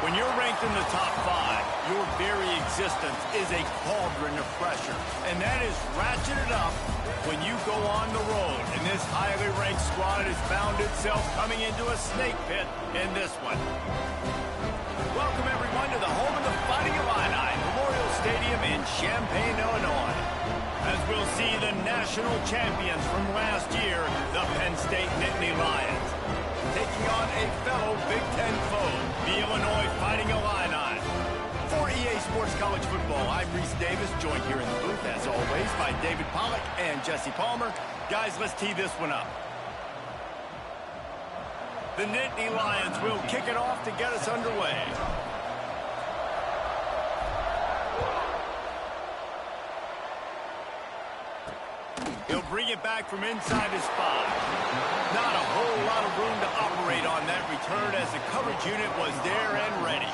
When you're ranked in the top 5, your very existence is a cauldron of pressure. And that is ratcheted up when you go on the road. And this highly ranked squad has found itself coming into a snake pit in this one. Welcome, everyone, to the home of the Fighting Illini, Memorial Stadium in Champaign, Illinois. As we'll see the national champions from last year, the Penn State Nittany Lions, taking on a fellow Big Ten foe, the Illinois Fighting Illini. For EA Sports College Football, I'm Reese Davis, joined here in the booth, as always, by David Pollack and Jesse Palmer. Guys, let's tee this one up. The Nittany Lions will kick it off to get us underway. He'll bring it back from inside his 5. Not a whole lot of room to operate on that return as the coverage unit was there and ready.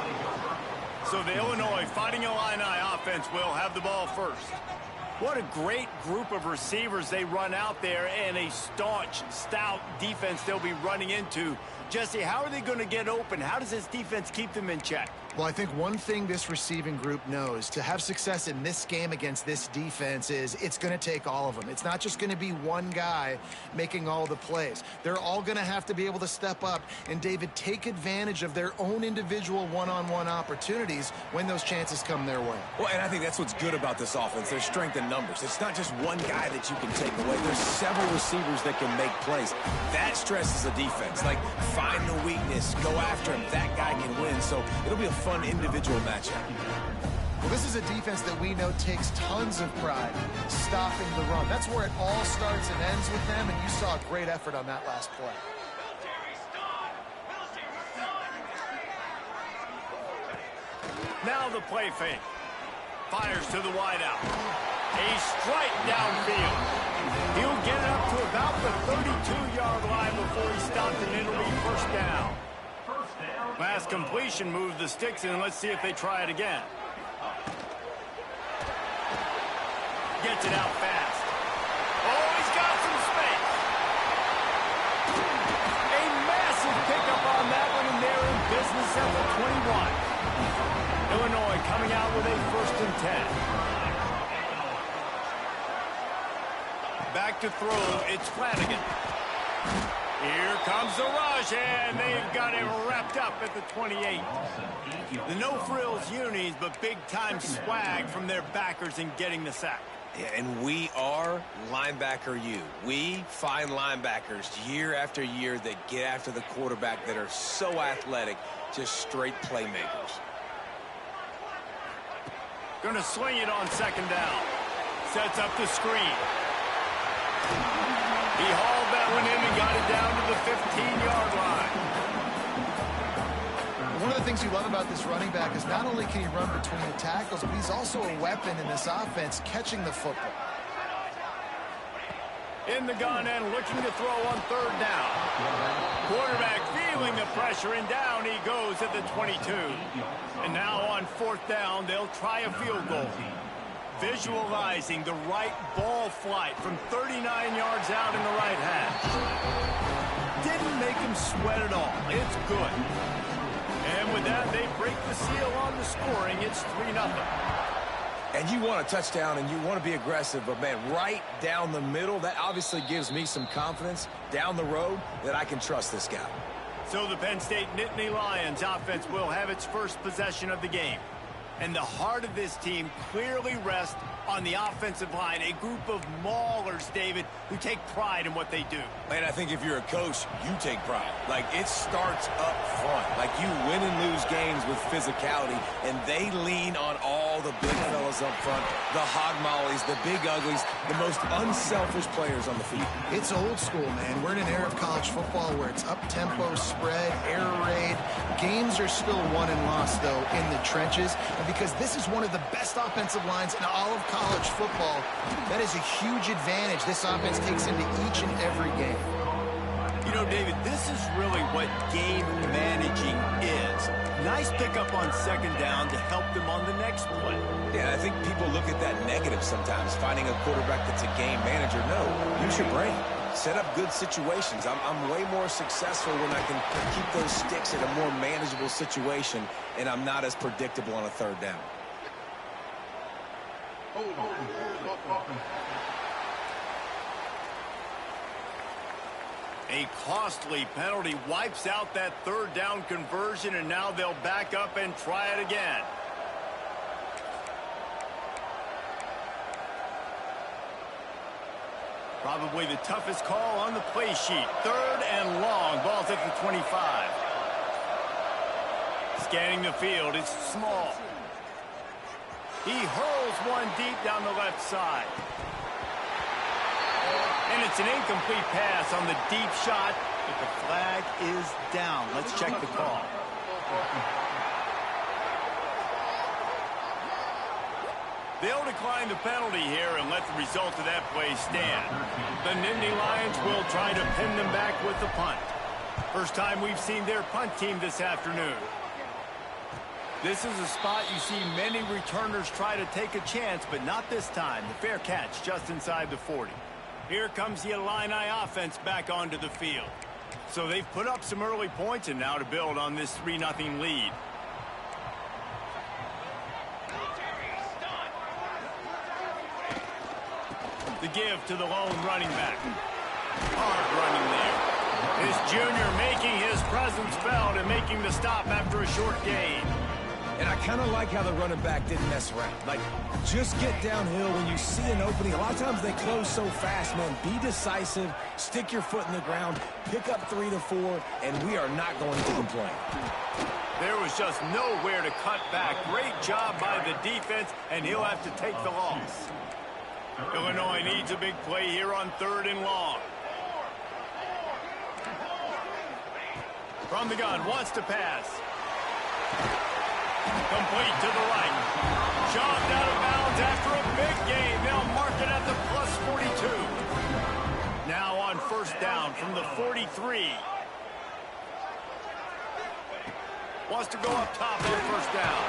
So the Illinois Fighting Illini offense will have the ball first. What a great group of receivers they run out there, and a staunch, stout defense they'll be running into. Jesse, how are they going to get open? How does this defense keep them in check? Well, I think one thing this receiving group knows to have success in this game against this defense is it's going to take all of them. It's not just going to be one guy making all the plays. They're all going to have to be able to step up and, David, take advantage of their own individual one-on-one opportunities when those chances come their way. Well, and I think that's what's good about this offense. There's strength in numbers. It's not just one guy that you can take away. There's several receivers that can make plays. That stresses the defense. Like, find the weakness, go after him. That guy can win. So it'll be a fun individual matchup. Well, this is a defense that we know takes tons of pride stopping the run. That's where it all starts and ends with them, and you saw a great effort on that last play. Now the play fake. Fires to the wideout. A strike downfield. He'll get it up to about the 32-yard line before he stopped, and it'll be first down. Last completion moved the sticks in. Let's see if they try it again. Gets it out fast. Oh, he's got some space. A massive pickup on that one, and they're in business at the 21. Illinois coming out with a 1st and 10. Back to throw, it's Flanagan. Here comes the rush, and they've got him wrapped up at the 28. The no-frills unis, but big-time swag from their backers in getting the sack. Yeah, and we are linebacker U. We find linebackers year after year that get after the quarterback that are so athletic, just straight playmakers. Going to sling it on 2nd down. Sets up the screen. He hauled that one in and got it down to the 15-yard line. One of the things you love about this running back is not only can he run between the tackles, but he's also a weapon in this offense catching the football. In the gun and looking to throw on 3rd down. Quarterback feeling the pressure, and down he goes at the 22. And now on 4th down, they'll try a field goal. Visualizing the right ball flight from 39 yards out in the right hash. Didn't make him sweat at all. It's good. And with that, they break the seal on the scoring. It's 3-0. And you want a touchdown and you want to be aggressive, but, man, right down the middle, that obviously gives me some confidence down the road that I can trust this guy. So the Penn State Nittany Lions offense will have its first possession of the game. And the heart of this team clearly rests on the offensive line, a group of maulers, David, who take pride in what they do. And I think if you're a coach, you take pride. Like, it starts up front. Like, you win and lose games with physicality, and they lean on all the big fellas up front, the hog mollies, the big uglies, the most unselfish players on the field. It's old school, man. We're in an era of college football where it's up-tempo, spread, air raid. Games are still won and lost, though, in the trenches. And because this is one of the best offensive lines in all of college football, that is a huge advantage this offense takes into each and every game. You know, David, this is really what game managing is. Nice pickup on 2nd down to help them on the next play. Yeah, I think people look at that negative sometimes, finding a quarterback that's a game manager. No, use your brain. set up good situations. I'm way more successful when I can keep those sticks in a more manageable situation, and I'm not as predictable on a third down. A costly penalty wipes out that third down conversion, and now they'll back up and try it again. Probably the toughest call on the play sheet. Third and long. Ball's at the 25. Scanning the field. It's small. He hurls one deep down the left side. And it's an incomplete pass on the deep shot, but the flag is down. Let's check the call. They'll decline the penalty here and let the result of that play stand. The Nittany Lions will try to pin them back with the punt. First time we've seen their punt team this afternoon. This is a spot you see many returners try to take a chance, but not this time. The fair catch just inside the 40. Here comes the Illini offense back onto the field. So they've put up some early points, and now to build on this 3-0 lead. The give to the lone running back. Hard running there. This junior making his presence felt and making the stop after a short gain. And I kind of like how the running back didn't mess around. Like, just get downhill when you see an opening. A lot of times they close so fast, man. Be decisive, stick your foot in the ground, pick up 3 to 4, and we are not going to complain. There was just nowhere to cut back. Great job by the defense, and he'll have to take the loss. Illinois needs a big play here on 3rd and long. From the gun, wants to pass. Complete to the right. Shoved out of bounds after a big gain. They'll mark it at the plus 42. Now on 1st down from the 43. Wants to go up top on 1st down.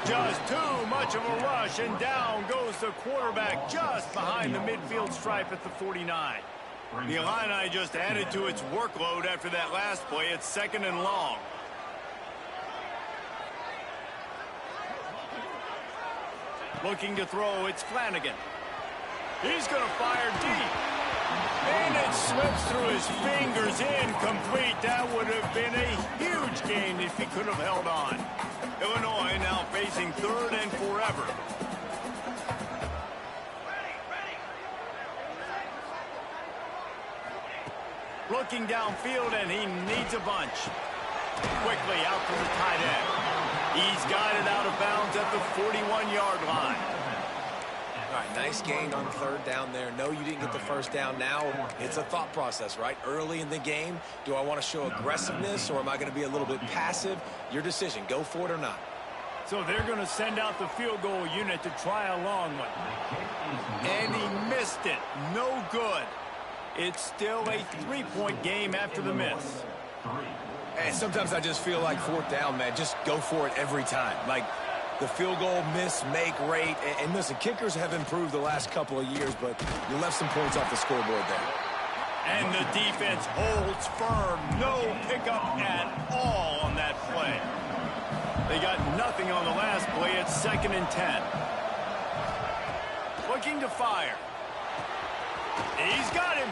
Just too much of a rush, and down goes the quarterback just behind the midfield stripe at the 49. The Illini just added to its workload after that last play. It's 2nd and long. Looking to throw, it's Flanagan. He's going to fire deep. And it slips through his fingers, incomplete. That would have been a huge gain if he could have held on. Illinois now facing 3rd and forever. Looking downfield, and he needs a bunch. Quickly out to the tight end. He's got it out of bounds at the 41-yard line. All right, nice gain on 3rd down there. No, you didn't get the 1st down. Now it's a thought process, right? Early in the game, do I want to show aggressiveness, or am I going to be a little bit passive? Your decision. Go for it or not. So they're going to send out the field goal unit to try a long one. And he missed it. No good. It's still a 3-point game after the miss. And sometimes I just feel like 4th down, man, just go for it every time. Like the field goal miss, make rate. And listen, kickers have improved the last couple of years, but you left some points off the scoreboard there. And the defense holds firm. No pickup at all on that play. They got nothing on the last play. It's 2nd and 10. Looking to fire. He's got him.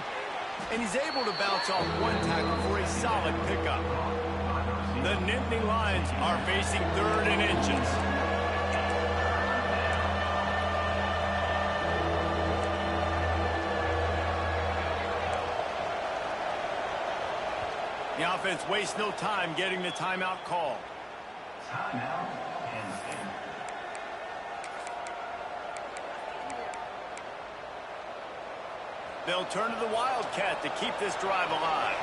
And he's able to bounce off one tackle for a solid pickup. The Nittany Lions are facing 3rd and inches. The offense wastes no time getting the timeout call. Timeout. They'll turn to the Wildcat to keep this drive alive.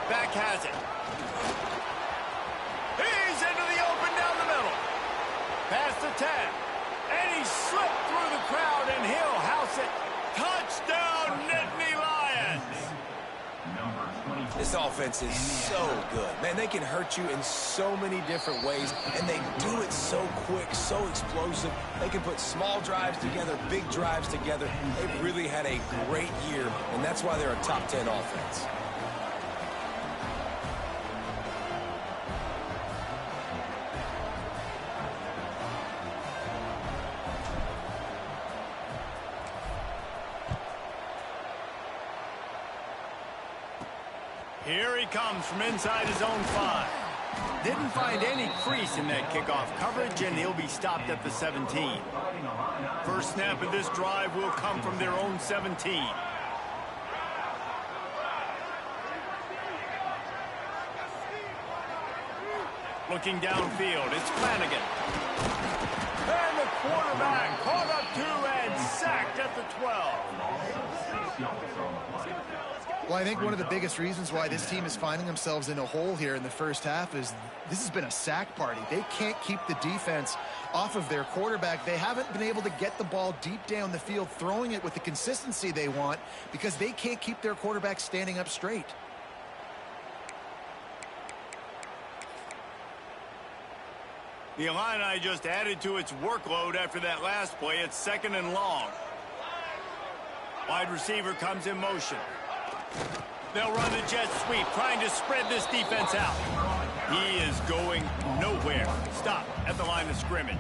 Back has it. He's into the open down the middle. Past the 10. And he slipped through the crowd, and he'll house it. Touchdown, Nittany Lions. This This offense is so good. Man, they can hurt you in so many different ways, and they do it so quick, so explosive. They can put small drives together, big drives together. They've really had a great year, and that's why they're a top 10 offense. Here he comes from inside his own 5. Didn't find any crease in that kickoff coverage, and he'll be stopped at the 17. First snap of this drive will come from their own 17. Looking downfield, it's Flanagan. And the quarterback caught up 2 and sacked at the 12. Well, I think one of the biggest reasons why this team is finding themselves in a hole here in the first half is this has been a sack party. They can't keep the defense off of their quarterback. They haven't been able to get the ball deep down the field, throwing it with the consistency they want because they can't keep their quarterback standing up straight. The Illini just added to its workload after that last play. It's 2nd and long. Wide receiver comes in motion. They'll run the jet sweep, trying to spread this defense out. He is going nowhere. Stop at the line of scrimmage.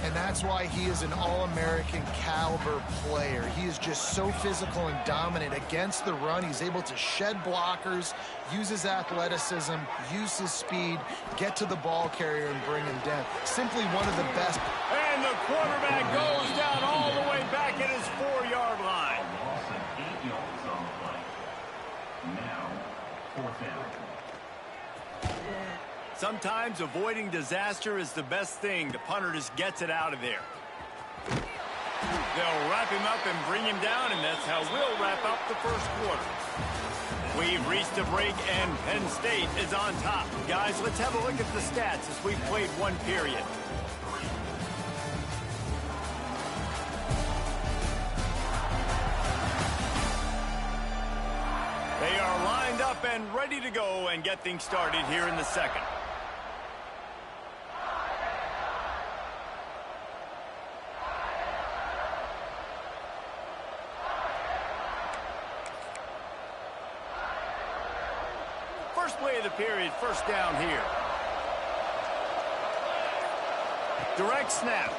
And that's why he is an all-American caliber player. He is just so physical and dominant against the run. He's able to shed blockers, use his athleticism, use his speed, get to the ball carrier and bring him down. Simply one of the best. And the quarterback goes down all the way back at his 4-yard line. Loss of 8 yards on the play. Now, 4th down. Sometimes avoiding disaster is the best thing. The punter just gets it out of there. They'll wrap him up and bring him down, and that's how we'll wrap up the first quarter. We've reached a break, and Penn State is on top. Guys, let's have a look at the stats as we've played one period. They are lined up and ready to go and get things started here in the second. First play of the period, first down here. Direct snap.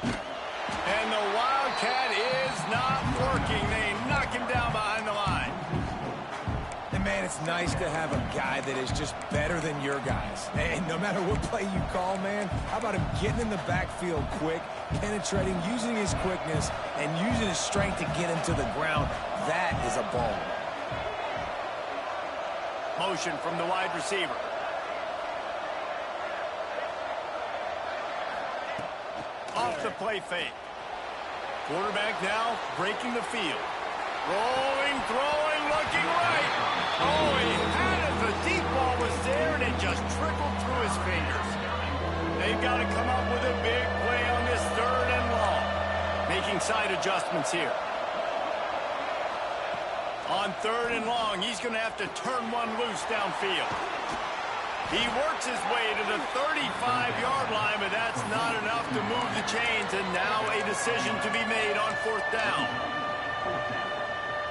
And the Wildcat is not working. They knock him down behind the line. And, man, it's nice to have a guy that is just better than your guys. And no matter what play you call, man, how about him getting in the backfield quick, penetrating, using his quickness, and using his strength to get him to the ground. That is a ball. Motion from the wide receiver. Off the play fake. Quarterback now breaking the field. Rolling, throwing, looking right. Oh, he had it. The deep ball was there, and it just trickled through his fingers. They've got to come up with a big play on this 3rd and long. Making side adjustments here. On 3rd and long, he's going to have to turn one loose downfield. He works his way to the 35-yard line, but that's not enough to move the chains, and now a decision to be made on 4th down.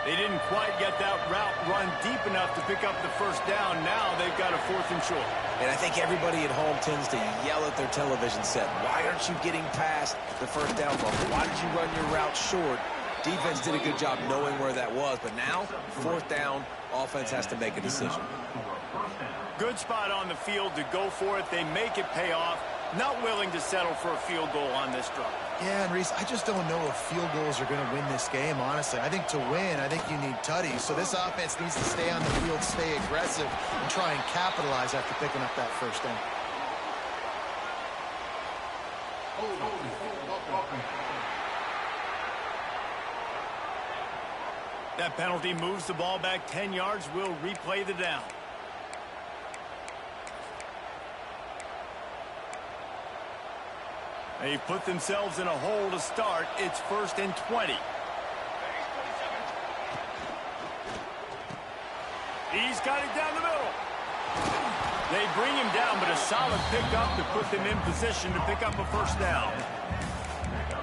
They didn't quite get that route run deep enough to pick up the first down. Now they've got a 4th and short. And I think everybody at home tends to yell at their television set, why aren't you getting past the first down bumper? Why did you run your route short? Defense did a good job knowing where that was, but now, 4th down, offense has to make a decision. Good spot on the field to go for it. They make it pay off. Not willing to settle for a field goal on this drive. Yeah, and Reese, I just don't know if field goals are going to win this game, honestly. I think to win, I think you need tutties. So this offense needs to stay on the field, stay aggressive, and try and capitalize after picking up that first down. That penalty moves the ball back 10 yards. We'll replay the down. They've put themselves in a hole to start. It's 1st and 20. He's got it down the middle. They bring him down, but a solid pickup to put them in position to pick up a first down.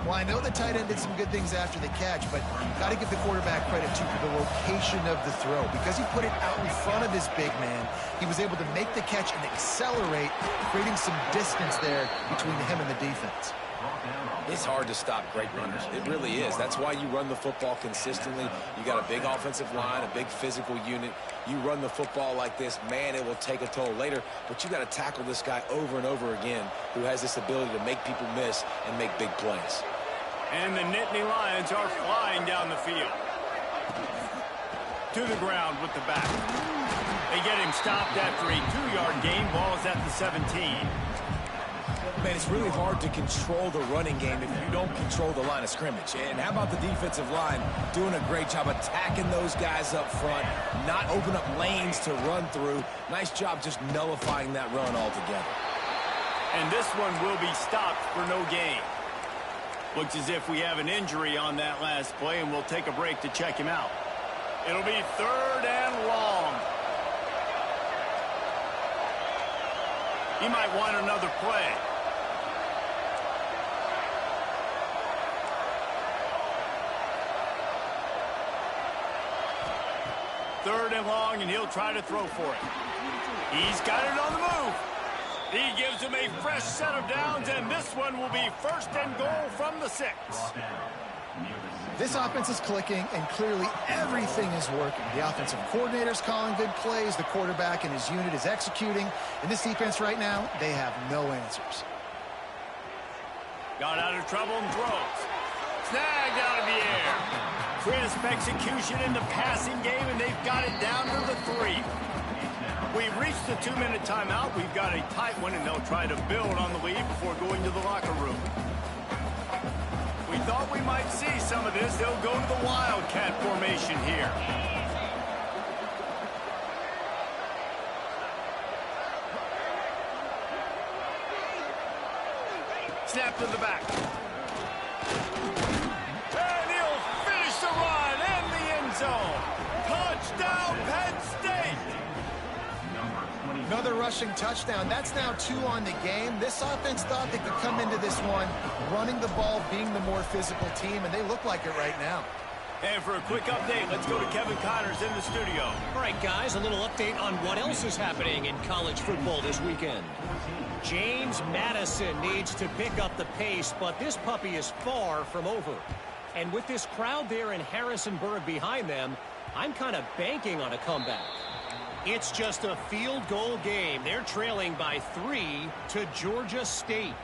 Well, I know the tight end did some good things after the catch, but got to give the quarterback credit, too, for the location of the throw. Because he put it out in front of his big man, he was able to make the catch and accelerate, creating some distance there between him and the defense. It's hard to stop great runners. It really is. That's why you run the football consistently. You got a big offensive line, a big physical unit. You run the football like this, man, it will take a toll later. But you got to tackle this guy over and over again who has this ability to make people miss and make big plays. And the Nittany Lions are flying down the field. To the ground with the back. They get him stopped after a 2-yard gain. Ball is at the 17. Man, it's really hard to control the running game if you don't control the line of scrimmage. And how about the defensive line doing a great job attacking those guys up front, not open up lanes to run through. Nice job just nullifying that run altogether. And this one will be stopped for no gain. Looks as if we have an injury on that last play, and we'll take a break to check him out. It'll be 3rd and long. He might want another play. Third and long, and he'll try to throw for it. He's got it on the move. He gives him a fresh set of downs, and this one will be 1st and goal from the 6. This offense is clicking, and clearly everything is working. The offensive coordinator's calling good plays. The quarterback and his unit is executing. In this defense right now, they have no answers. Got out of trouble and throws. Snagged out of the air. Crisp execution in the passing game, and they've got it down to the 3. We've reached the 2-minute timeout. We've got a tight one, and they'll try to build on the lead before going to the locker room. We thought we might see some of this. They'll go to the Wildcat formation here. Snap to the back. And he'll finish the run in the end zone. Touchdown, Penn State! Another rushing touchdown. That's now 2 on the game. This offense thought they could come into this one running the ball, being the more physical team, and they look like it right now. And for a quick update, let's go to Kevin Connors in the studio. All right, guys, a little update on what else is happening in college football this weekend. James Madison needs to pick up the pace, but this puppy is far from over. And with this crowd there in Harrisonburg behind them, I'm kind of banking on a comeback. It's just a field goal game. They're trailing by 3 to Georgia State.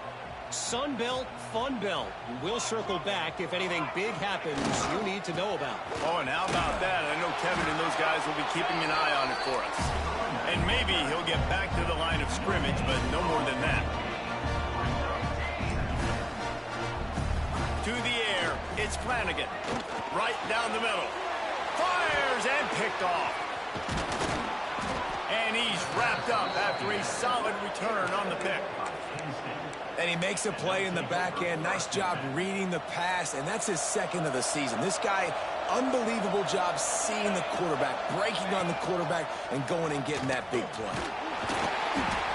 Sun Belt, Fun Belt. We'll circle back if anything big happens you need to know about. Oh, and how about that? I know Kevin and those guys will be keeping an eye on it for us. And maybe he'll get back to the line of scrimmage, but no more than that. To the air, it's Flanagan. Right down the middle. Fires and picked off. And he's wrapped up after a solid return on the pick. And he makes a play in the back end. Nice job reading the pass, and that's his 2nd of the season. This guy, unbelievable job seeing the quarterback, breaking on the quarterback, and going and getting that big play.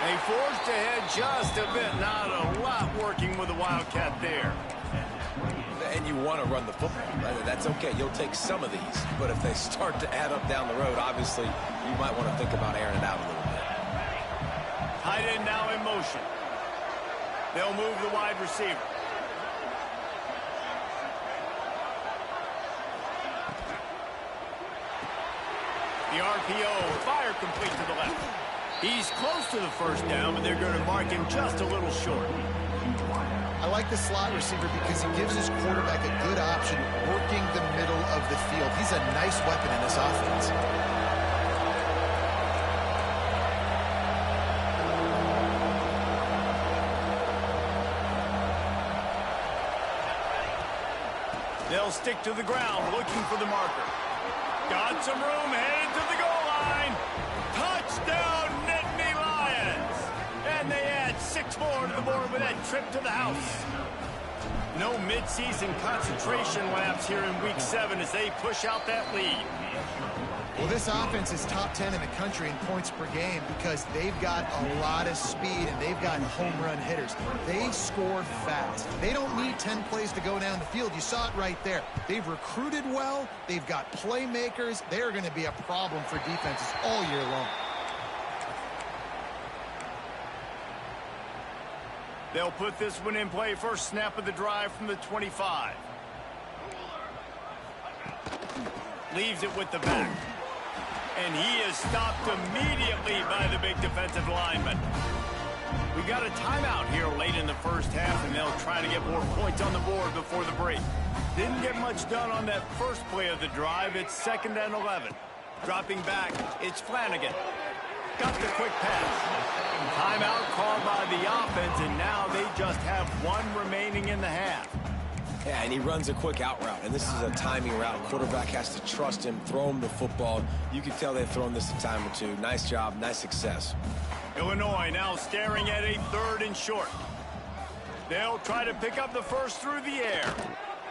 They forced ahead just a bit. Not a lot working with the Wildcat there. And you want to run the football. That's okay. You'll take some of these. But if they start to add up down the road, obviously, you might want to think about airing it out a little bit. Tight end now in motion. They'll move the wide receiver. The RPO, fire complete to the left. He's close to the first down, but they're going to mark him just a little short. I like the slot receiver because he gives his quarterback a good option working the middle of the field. He's a nice weapon in this offense. They'll stick to the ground, looking for the marker. Got some room, headed to the goal line. Touchdown, Nittany Lions! And they add 6 more to the board with that trip to the house. No midseason concentration laps here in Week 7 as they push out that lead. Well, this offense is top 10 in the country in points per game because they've got a lot of speed and they've got home run hitters. They score fast. They don't need 10 plays to go down the field. You saw it right there. They've recruited well. They've got playmakers. They're going to be a problem for defenses all year long. They'll put this one in play. First snap of the drive from the 25. Leaves it with the back. And he is stopped immediately by the big defensive lineman. We got a timeout here late in the first half, and they'll try to get more points on the board before the break. Didn't get much done on that first play of the drive. It's 2nd and 11. Dropping back, it's Flanagan. Got the quick pass. Timeout called by the offense, and now they just have one remaining in the half. Yeah, and he runs a quick out route, and this is a timing route. Quarterback has to trust him, throw him the football. You can tell they've thrown this a time or two. Nice job, nice success. Illinois now staring at a 3rd and short. They'll try to pick up the first through the air.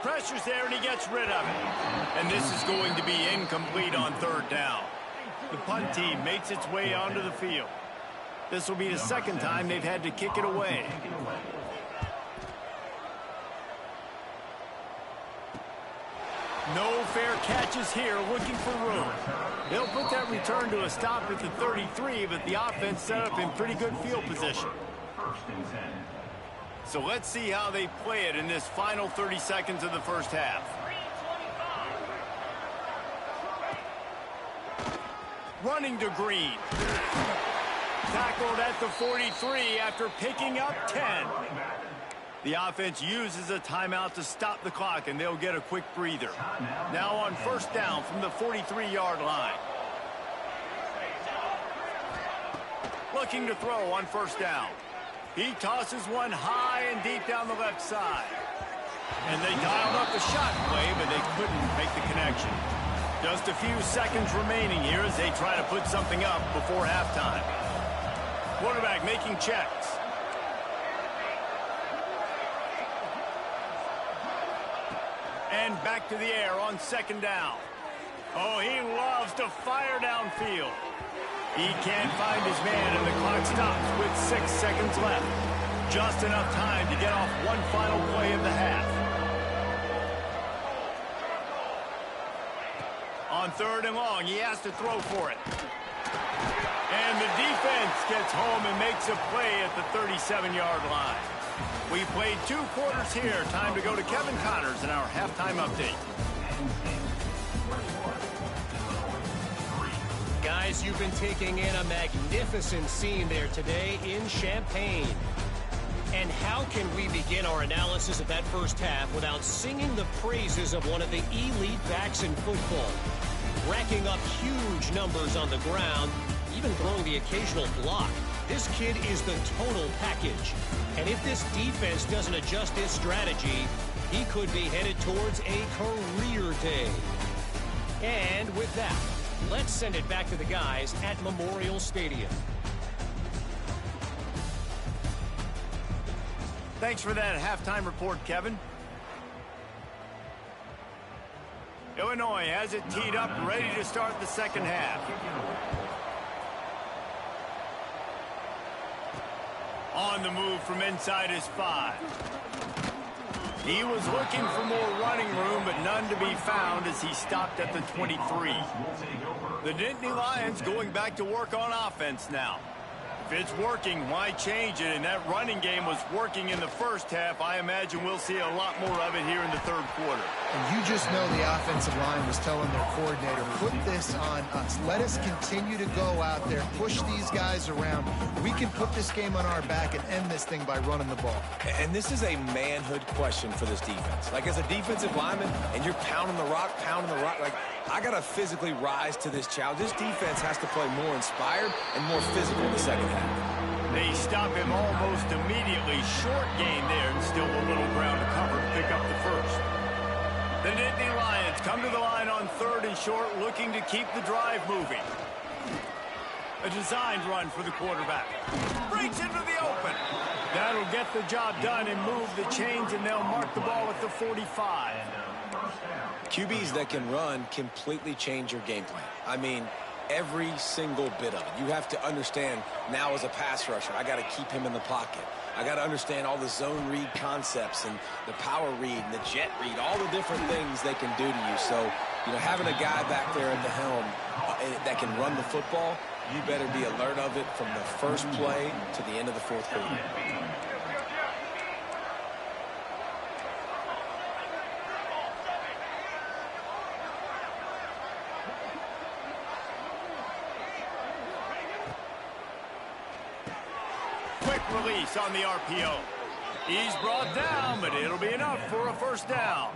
Pressure's there, and he gets rid of it. And this is going to be incomplete on 3rd down. The punt team makes its way onto the field. This will be the 2nd time they've had to kick it away. No fair catches here, looking for room. They'll put that return to a stop at the 33, but the offense set up in pretty good field position. So let's see how they play it in this final 30 seconds of the first half. Running to Green. Tackled at the 43 after picking up 10. The offense uses a timeout to stop the clock, and they'll get a quick breather. Now on 1st down from the 43-yard line. Looking to throw on 1st down. He tosses one high and deep down the left side. And they dialed up the shot play, but they couldn't make the connection. Just a few seconds remaining here as they try to put something up before halftime. Quarterback making checks. And back to the air on 2nd down. Oh, he loves to fire downfield. He can't find his man, and the clock stops with 6 seconds left. Just enough time to get off one final play of the half. On 3rd and long, he has to throw for it. And the defense gets home and makes a play at the 37-yard line. We played 2 quarters here. Time to go to Kevin Connors in our halftime update. Guys, you've been taking in a magnificent scene there today in Champaign. And how can we begin our analysis of that first half without singing the praises of one of the elite backs in football? Racking up huge numbers on the ground, even throwing the occasional block. This kid is the total package. And if this defense doesn't adjust its strategy, he could be headed towards a career day. And with that, let's send it back to the guys at Memorial Stadium. Thanks for that halftime report, Kevin. Illinois has it teed up, ready to start the 2nd half. On the move from inside his 5. He was looking for more running room, but none to be found as he stopped at the 23. The Nittany Lions going back to work on offense now. If it's working, why change it? And that running game was working in the first half. I imagine we'll see a lot more of it here in the 3rd quarter. And you just know the offensive line was telling their coordinator, put this on us. Let us continue to go out there, push these guys around. We can put this game on our back and end this thing by running the ball. And this is a manhood question for this defense. Like, as a defensive lineman, and you're pounding the rock, like, I got to physically rise to this challenge. This defense has to play more inspired and more physical in the 2nd half. They stop him almost immediately. Short gain there, and still a little ground to cover to pick up the first. The Nittany Lions come to the line on 3rd and short, looking to keep the drive moving. A designed run for the quarterback. Breaks into the open. That'll get the job done and move the chains, and they'll mark the ball at the 45. QBs that can run completely change your game plan. I mean, every single bit of it. You have to understand now as a pass rusher, I got to keep him in the pocket. I got to understand all the zone read concepts and the power read and the jet read, all the different things they can do to you. So, you know, having a guy back there at the helm that can run the football, you better be alert of it from the first play to the end of the fourth quarter. Quick release on the RPO. He's brought down, but it'll be enough for a first down.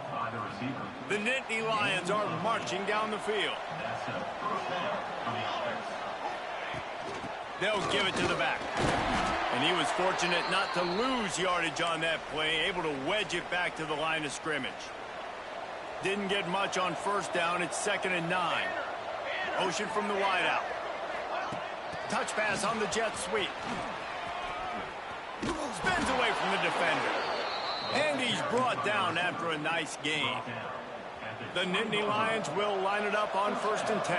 The Nittany Lions are marching down the field. They'll give it to the back. And he was fortunate not to lose yardage on that play, able to wedge it back to the line of scrimmage. Didn't get much on first down. It's 2nd and 9. Motion from the wideout. Touch pass on the jet sweep. Spins away from the defender. And he's brought down after a nice gain. The Nittany Lions will line it up on 1st and 10.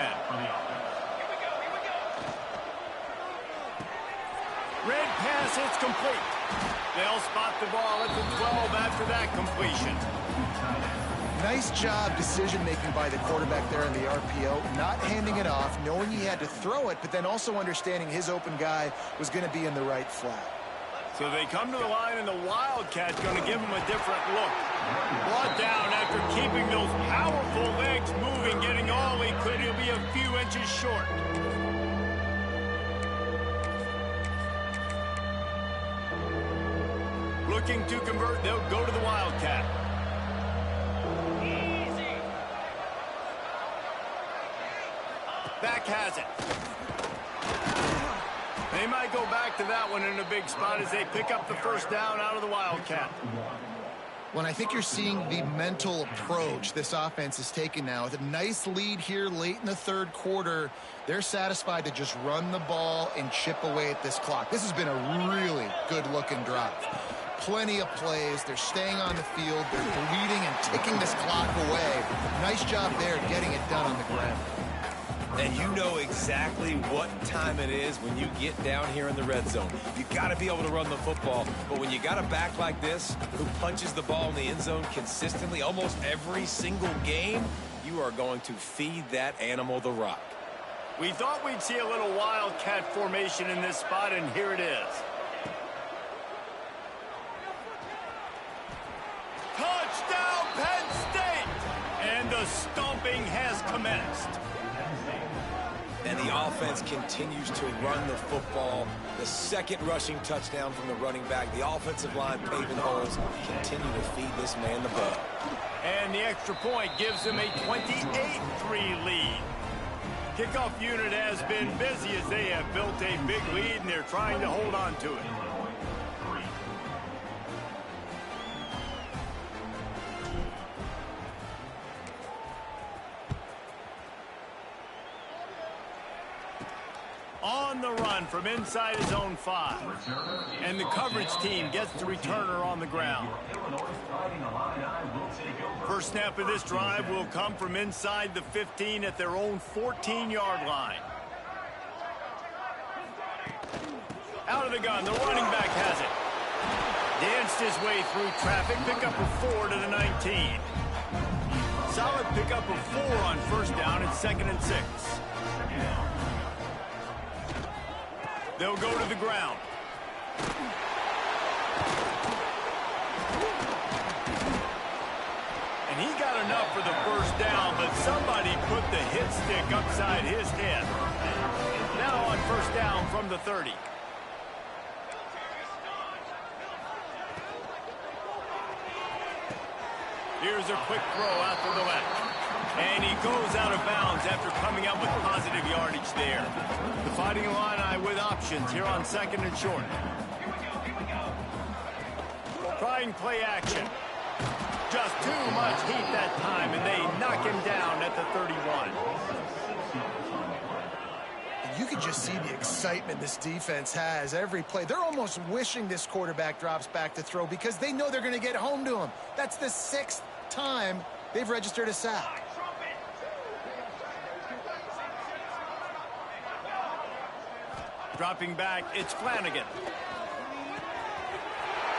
Red pass, it's complete. They'll spot the ball at the 12 after that completion. Nice job decision-making by the quarterback there in the RPO, not handing it off, knowing he had to throw it, but then also understanding his open guy was going to be in the right flat. So they come to the line, and the Wildcat's going to give him a different look. Brought down after keeping those powerful legs moving, getting all he could. He'll be a few inches short. Looking to convert, they'll go to the Wildcat. Back has it. They might go back to that one in a big spot as they pick up the first down out of the Wildcat. Well, I think you're seeing the mental approach this offense is taking now. With a nice lead here late in the third quarter, they're satisfied to just run the ball and chip away at this clock. This has been a really good-looking drive. Plenty of plays. They're staying on the field. They're bleeding and ticking this clock away. Nice job there getting it done on the ground. And you know exactly what time it is when you get down here in the red zone. You got to be able to run the football, but when you got a back like this who punches the ball in the end zone consistently almost every single game, you are going to feed that animal the rock. We thought we'd see a little Wildcat formation in this spot, and here it is. Touchdown, Penn State! And the stomping has commenced. And the offense continues to run the football. The second rushing touchdown from the running back. The offensive line paving holes. Continue to feed this man the ball. And the extra point gives them a 28-3 lead. Kickoff unit has been busy as they have built a big lead, and they're trying to hold on to it. On the run from inside his own 5. And the coverage team gets the returner on the ground. First snap of this drive will come from inside the 15 at their own 14-yard line. Out of the gun, the running back has it. Danced his way through traffic, pick up a 4 to the 19. Solid pickup of 4 on first down and 2nd and 6. They'll go to the ground. And he got enough for the first down, but somebody put the hit stick upside his head. Now on first down from the 30. Here's a quick throw out to the left. And he goes out of bounds after coming up with positive yardage there. The Fighting Illini with options here on 2nd and short. Trying play action. Just too much heat that time, and they knock him down at the 31. You can just see the excitement this defense has every play. They're almost wishing this quarterback drops back to throw because they know they're going to get home to him. That's the 6th time They've registered a sack. Dropping back, it's Flanagan.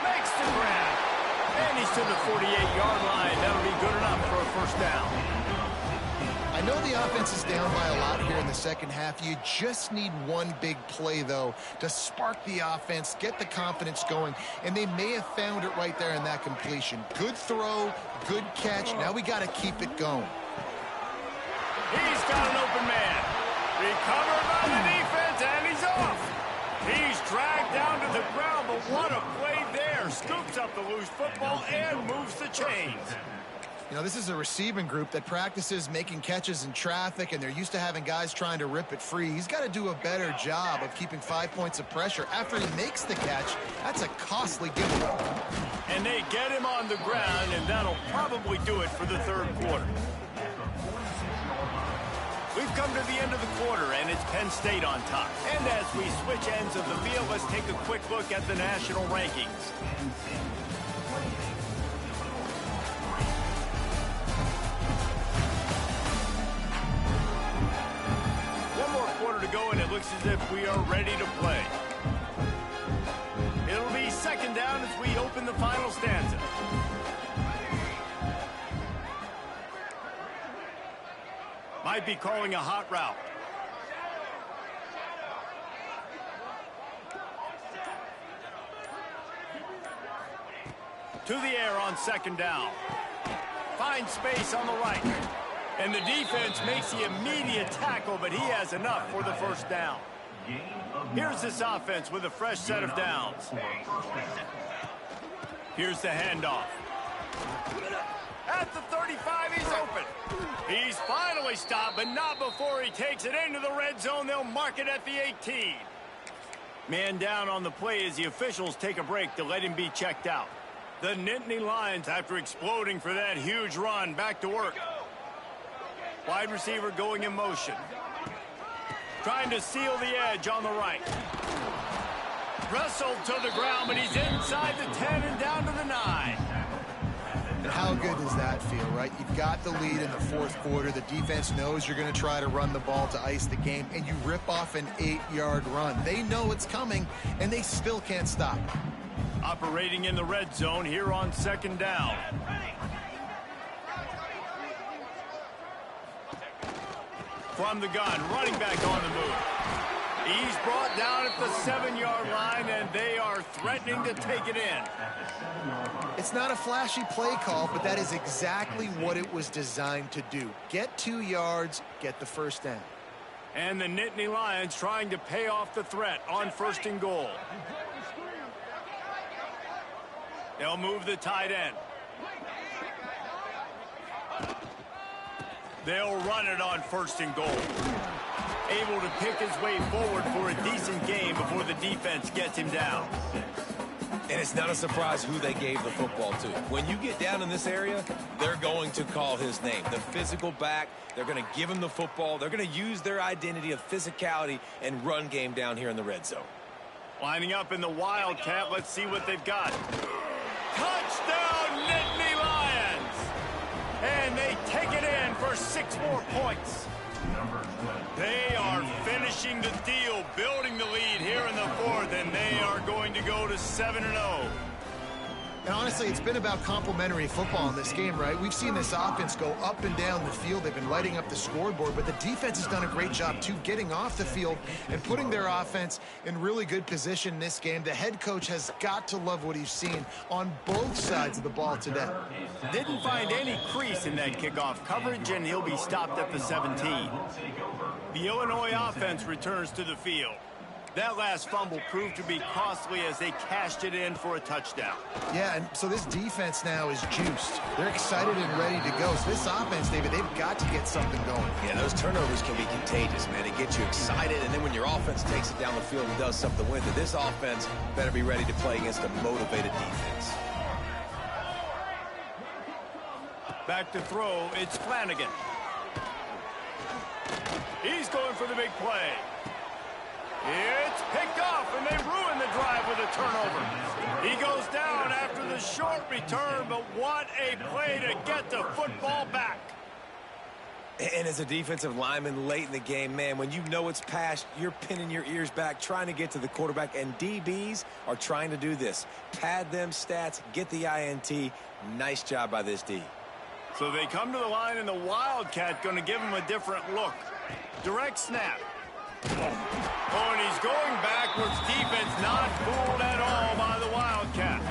Makes the grab. And he's to the 48-yard line. That'll be good enough for a first down. I know the offense is down by a lot here in the second half. You just need one big play, though, to spark the offense, get the confidence going, and they may have found it right there in that completion. Good throw, good catch. Now we got to keep it going. He's got an open man. Recovered by the defense, and he's off. He's dragged down to the ground, but what a play there. Scoops up the loose football and moves the chains. You know, this is a receiving group that practices making catches in traffic, and they're used to having guys trying to rip it free. He's got to do a better job of keeping 5 points of pressure. After he makes the catch, that's a costly giveaway. And they get him on the ground, and that'll probably do it for the third quarter. We've come to the end of the quarter, and it's Penn State on top. And as we switch ends of the field, let's take a quick look at the national rankings. To go, and it looks as if we are ready to play. It'll be second down as we open the final stanza. Might be calling a hot route. To the air on second down. Finds space on the right. And the defense makes the immediate tackle, but he has enough for the first down. Here's this offense with a fresh set of downs. Here's the handoff. At the 35, he's open. He's finally stopped, but not before he takes it into the red zone. They'll mark it at the 18. Man down on the play as the officials take a break to let him be checked out. The Nittany Lions, after exploding for that huge run, back to work. Wide receiver going in motion. Trying to seal the edge on the right. Wrestled to the ground, but he's inside the 10 and down to the 9. And how good does that feel, right? You've got the lead in the fourth quarter. The defense knows you're going to try to run the ball to ice the game, and you rip off an 8-yard run. They know it's coming, and they still can't stop. Operating in the red zone here on second down. From the gun, running back on the move. He's brought down at the 7-yard line, and they are threatening to take it in. It's not a flashy play call, but that is exactly what it was designed to do. Get 2 yards, get the first down. And the Nittany Lions trying to pay off the threat on first and goal. They'll move the tight end. They'll run it on first and goal. Able to pick his way forward for a decent game before the defense gets him down. And it's not a surprise who they gave the football to. When you get down in this area, they're going to call his name. The physical back, they're going to give him the football. They're going to use their identity of physicality and run game down here in the red zone. Lining up in the Wildcat, let's see what they've got. Touchdown, Nittany Lions! And they take it in for 6 more points. They are finishing the deal, building the lead here in the fourth, and they are going to go to 7-0. And honestly, it's been about complementary football in this game, right? We've seen this offense go up and down the field. They've been lighting up the scoreboard, but the defense has done a great job, too, getting off the field and putting their offense in really good position in this game. The head coach has got to love what he's seen on both sides of the ball today. Didn't find any crease in that kickoff coverage, and he'll be stopped at the 17. The Illinois offense returns to the field. That last fumble proved to be costly as they cashed it in for a touchdown. Yeah, and so this defense now is juiced. They're excited and ready to go. So this offense, David, they've got to get something going. Yeah, those turnovers can be contagious, man. It gets you excited, and then when your offense takes it down the field and does something with it, this offense better be ready to play against a motivated defense. Back to throw, it's Flanagan. He's going for the big play. It's picked off, and they ruin the drive with a turnover. He goes down after the short return, but what a play to get the football back. And as a defensive lineman late in the game, man, when you know it's passed, you're pinning your ears back, trying to get to the quarterback, and DBs are trying to do this. Pad them stats, get the INT. Nice job by this D. So they come to the line, and the Wildcat going to give him a different look. Direct snap. Oh, and he's going backwards. Defense not fooled at all by the Wildcat.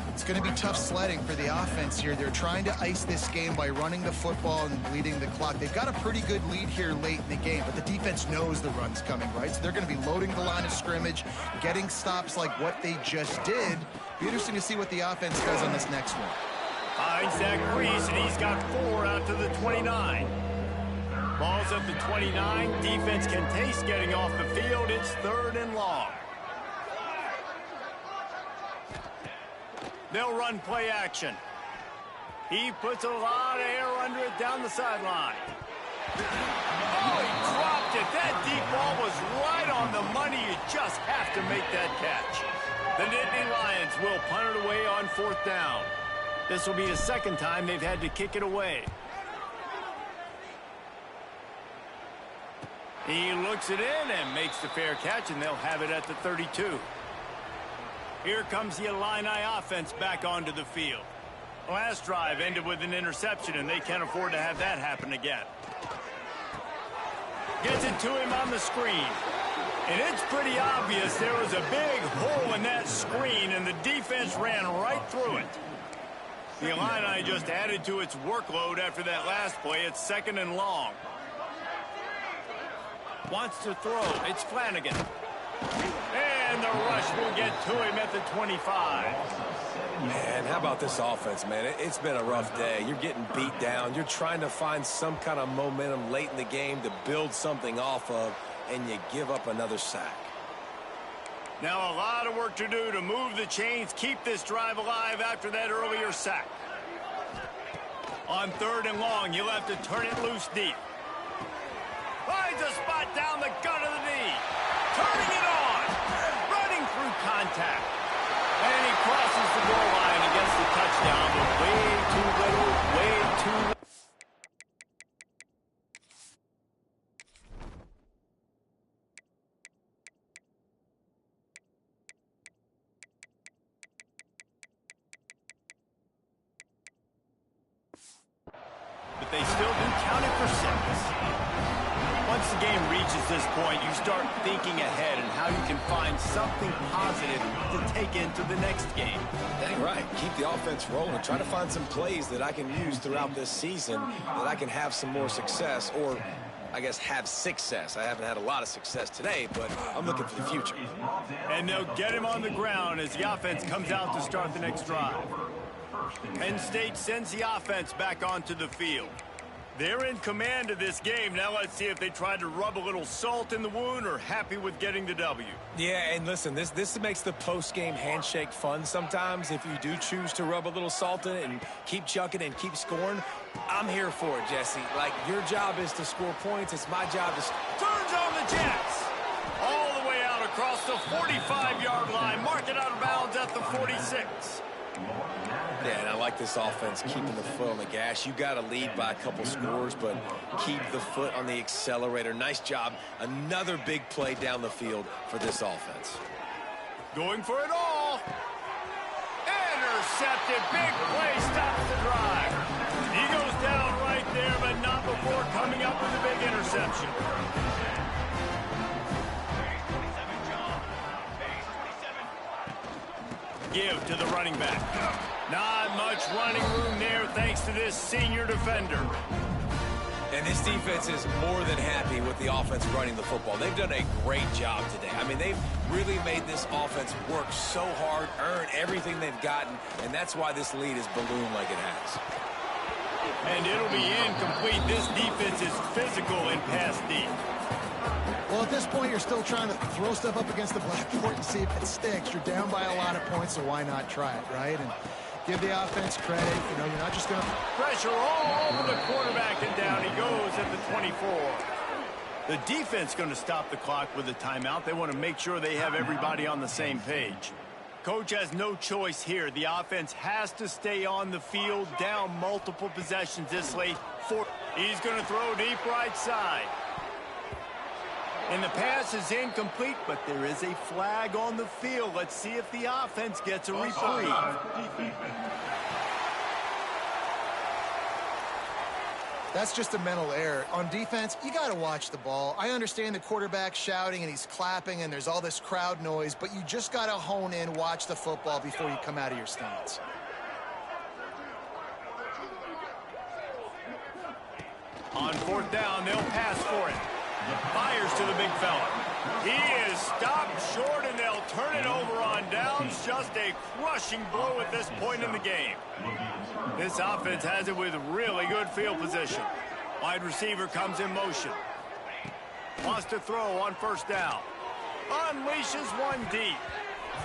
It's going to be tough sledding for the offense here. They're trying to ice this game by running the football and bleeding the clock. They've got a pretty good lead here late in the game, but the defense knows the run's coming, right? So they're going to be loading the line of scrimmage, getting stops like what they just did. Be interesting to see what the offense does on this next one. Finds that crease, and he's got 4 out to the 29. Ball's at the 29. Defense can taste getting off the field. It's 3rd and long. They'll run play action. He puts a lot of air under it down the sideline. Oh, he dropped it. That deep ball was right on the money. You just have to make that catch. The Nittany Lions will punt it away on 4th down. This will be the 2nd time they've had to kick it away. He looks it in and makes the fair catch, and they'll have it at the 32. Here comes the Illini offense back onto the field. Last drive ended with an interception, and they can't afford to have that happen again. Gets it to him on the screen. And it's pretty obvious there was a big hole in that screen, and the defense ran right through it. The Illini just added to its workload after that last play. It's 2nd and long. Wants to throw. It's Flanagan. And the rush will get to him at the 25. Man, how about this offense, man? It's been a rough day. You're getting beat down. You're trying to find some kind of momentum late in the game to build something off of, and you give up another sack. Now a lot of work to do to move the chains, keep this drive alive after that earlier sack. On 3rd and long, you'll have to turn it loose deep. Finds a spot down the gut of the knee. Turning it on. Running through contact. And he crosses the goal line and gets the touchdown, but way too little, way too little. But they still do count it for 6. Once the game reaches this point, you start thinking ahead and how you can find something positive to take into the next game. Dang right. Keep the offense rolling. Try to find some plays that I can use throughout this season that I can have some more success, or I guess have success. I haven't had a lot of success today, but I'm looking for the future. And they'll get him on the ground as the offense comes out to start the next drive. Penn State sends the offense back onto the field. They're in command of this game. Now let's see if they try to rub a little salt in the wound or happy with getting the W. Yeah, and listen, this makes the post-game handshake fun sometimes. If you do choose to rub a little salt in it and keep chucking and keep scoring, I'm here for it, Jesse. Like, your job is to score points. It's my job to... Turns on the Jets. All the way out across the 45-yard line. Mark it out of bounds at the 46. Yeah, and I like this offense keeping the foot on the gas. You got to lead by a couple scores, but keep the foot on the accelerator. Nice job. Another big play down the field for this offense. Going for it all. Intercepted. Big play stops the drive. He goes down right there, but not before coming up with a big interception. Give to the running back. Not much running room there thanks to this senior defender. And this defense is more than happy with the offense running the football. They've done a great job today. I mean, they've really made this offense work so hard, earn everything they've gotten, and that's why this lead is ballooned like it has. And it'll be incomplete. This defense is physical in pass deep. Well, at this point, you're still trying to throw stuff up against the blackboard and see if it sticks. You're down by a lot of points, so why not try it, right? And give the offense credit. You know, you're not just going to... Pressure all over the quarterback, and down he goes at the 24. The defense going to stop the clock with a timeout. They want to make sure they have everybody on the same page. Coach has no choice here. The offense has to stay on the field, down multiple possessions this late. He's going to throw deep right side. And the pass is incomplete, but there is a flag on the field. Let's see if the offense gets a reprieve. That's just a mental error. On defense, you got to watch the ball. I understand the quarterback shouting and he's clapping and there's all this crowd noise, but you just got to hone in, watch the football before you come out of your stance. On fourth down, they'll pass for it. Fires to the big fella. He is stopped short, and they'll turn it over on downs. Just a crushing blow at this point in the game. This offense has it with really good field position. Wide receiver comes in motion. Wants to throw on first down. Unleashes one deep.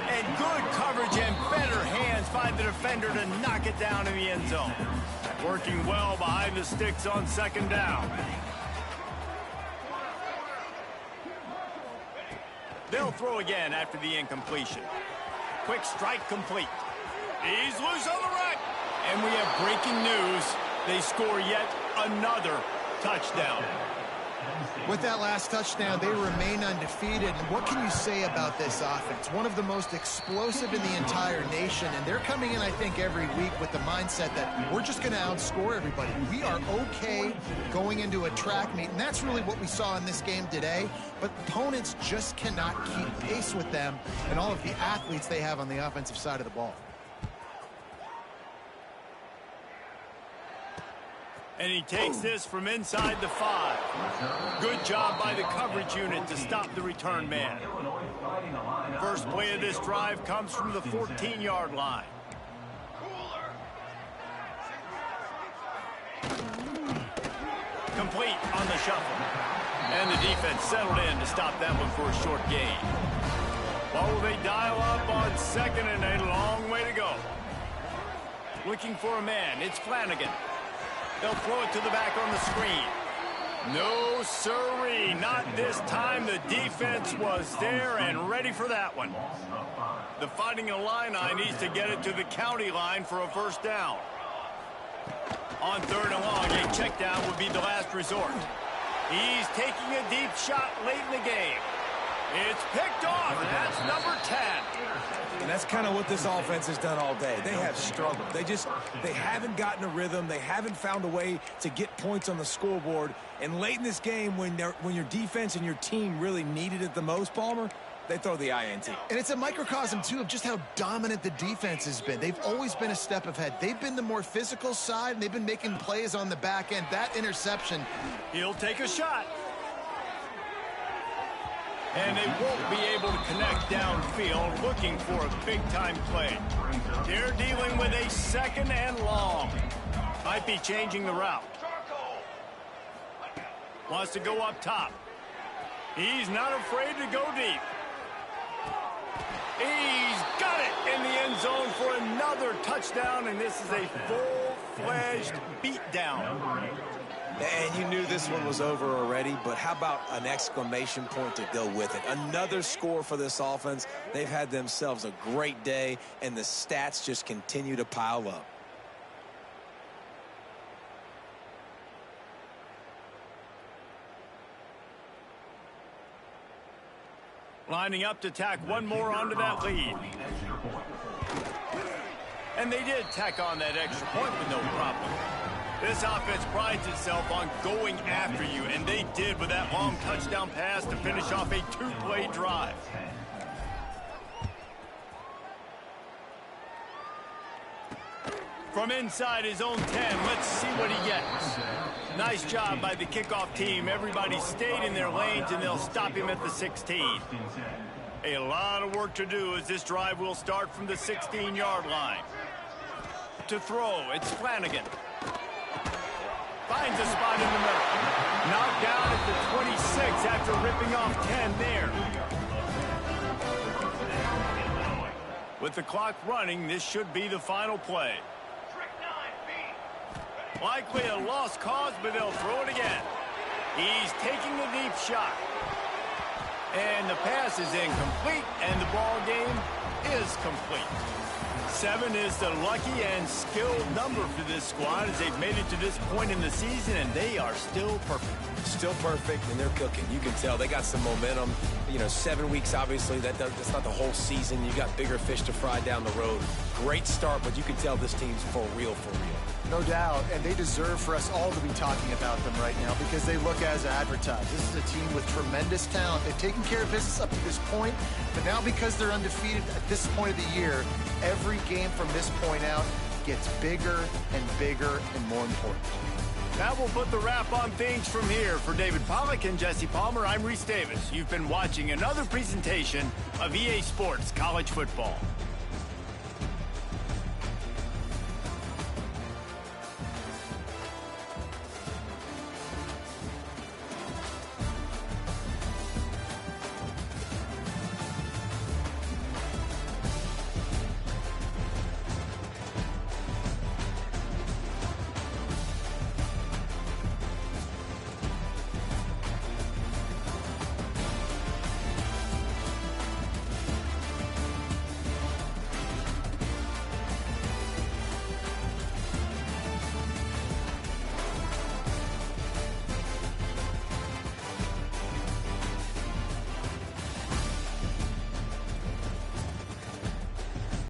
And good coverage and better hands find the defender to knock it down in the end zone. Working well behind the sticks on second down. They'll throw again after the incompletion. Quick strike complete. He's loose on the right. And we have breaking news. They score yet another touchdown. With that last touchdown, they remain undefeated. And what can you say about this offense? One of the most explosive in the entire nation. And they're coming in, I think, every week with the mindset that we're just going to outscore everybody. We are okay going into a track meet. And that's really what we saw in this game today. But opponents just cannot keep pace with them and all of the athletes they have on the offensive side of the ball. And he takes this from inside the 5. Good job by the coverage unit to stop the return man. First play of this drive comes from the 14-yard line. Complete on the shuffle. And the defense settled in to stop that one for a short gain. Well, they dial up on second and a long way to go. Looking for a man. It's Flanagan. They'll throw it to the back on the screen. No, sirree. Not this time. The defense was there and ready for that one. The Fighting Illini needs to get it to the county line for a first down. On third and long, a check down would be the last resort. He's taking a deep shot late in the game. It's picked off. That's number 10. And that's kind of what this offense has done all day. They have struggled. They haven't gotten a rhythm. They haven't found a way to get points on the scoreboard. And late in this game, when your defense and your team really needed it the most, Palmer, they throw the INT. And it's a microcosm, too, of just how dominant the defense has been. They've always been a step ahead. They've been the more physical side, and they've been making plays on the back end. That interception. He'll take a shot. And they won't be able to connect downfield, looking for a big-time play. They're dealing with a second and long. Might be changing the route. Wants to go up top. He's not afraid to go deep. He's got it in the end zone for another touchdown, and this is a full-fledged beatdown. And you knew this one was over already, but how about an exclamation point to go with it? Another score for this offense. They've had themselves a great day, and the stats just continue to pile up. Lining up to tack one more onto that lead. And they did tack on that extra point with no problem. This offense prides itself on going after you, and they did with that long touchdown pass to finish off a two-play drive. From inside his own 10, let's see what he gets. Nice job by the kickoff team. Everybody stayed in their lanes, and they'll stop him at the 16. A lot of work to do as this drive will start from the 16-yard line. To throw, it's Flanagan. Finds a spot in the middle. Knocked down at the 26 after ripping off 10 there. With the clock running, this should be the final play. Likely a lost cause, but they'll throw it again. He's taking the deep shot. And the pass is incomplete, and the ball game is complete. 7 is the lucky and skilled number for this squad as they've made it to this point in the season, and they are still perfect. Still perfect, and they're cooking. You can tell they got some momentum. You know, 7 weeks, obviously, that's not the whole season. You got bigger fish to fry down the road. Great start, but you can tell this team's for real, for real. No doubt, and they deserve for us all to be talking about them right now because they look as advertised. This is a team with tremendous talent. They've taken care of business up to this point, but now because they're undefeated at this point of the year, every game from this point out gets bigger and bigger and more important. That will put the wrap on things from here. For David Pollack and Jesse Palmer, I'm Reese Davis. You've been watching another presentation of EA Sports College Football.